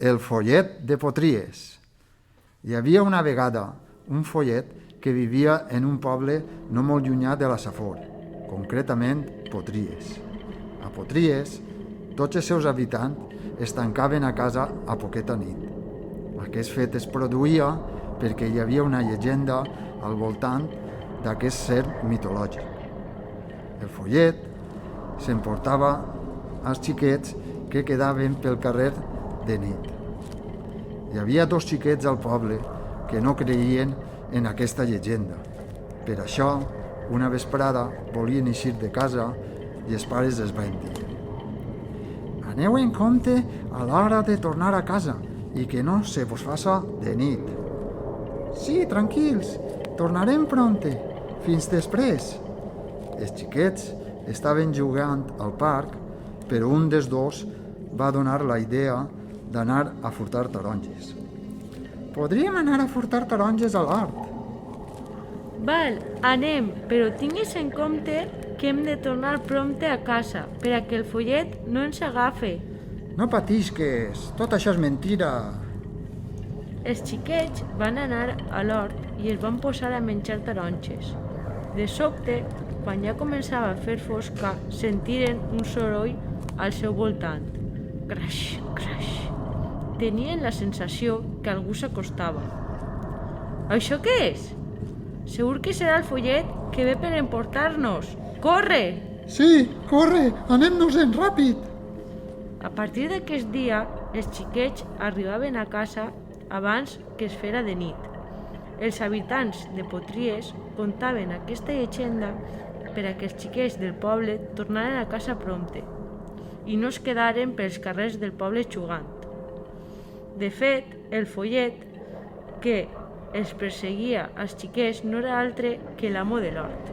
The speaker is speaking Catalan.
El follet de Potries. Hi havia una vegada un follet que vivia en un poble no molt llunyà de la Safor, concretament Potries. A Potries, tots els seus habitants es tancaven a casa a poqueta nit. Aquest fet es produïa perquè hi havia una llegenda al voltant d'aquest ser mitològic. El follet s'emportava als xiquets que quedaven pel carrer de nit. Hi havia 2 xiquets al poble que no creien en aquesta llegenda. Per això, una vesprada volien eixir de casa i els pares els van dir: «Aneu en compte a l'hora de tornar a casa i que no se vos faça de nit». «Sí, tranquils, tornarem prompte. Fins després». Els xiquets estaven jugant al parc, però un dels 2 va donar la idea d'anar a furtar taronges. «Podríem anar a furtar taronges a l'hort». Val, anem, però tinguis en compte que hem de tornar prompte a casa per a que el follet no ens agafi. «No patisques, tot això és mentira». Els xiquets van anar a l'hort i es van posar a menjar taronges. De sobte, quan ja començava a fer fosca, sentiren un soroll al seu voltant. Craix, craix. Tenien la sensació que algú s'acostava. «Això què és? Segur que serà el follet que ve per emportar-nos. Corre!» «Sí, corre, anem-nos-en ràpid». A partir d'aquest dia, els xiquets arribaven a casa abans que es fera de nit. Els habitants de Potries contaven aquesta llegenda per a que els xiquets del poble tornaren a casa prompte i no es quedaren pels carrers del poble jugant. De fet, el follet que els perseguia als xiquets no era altre que l'amo de l'hort.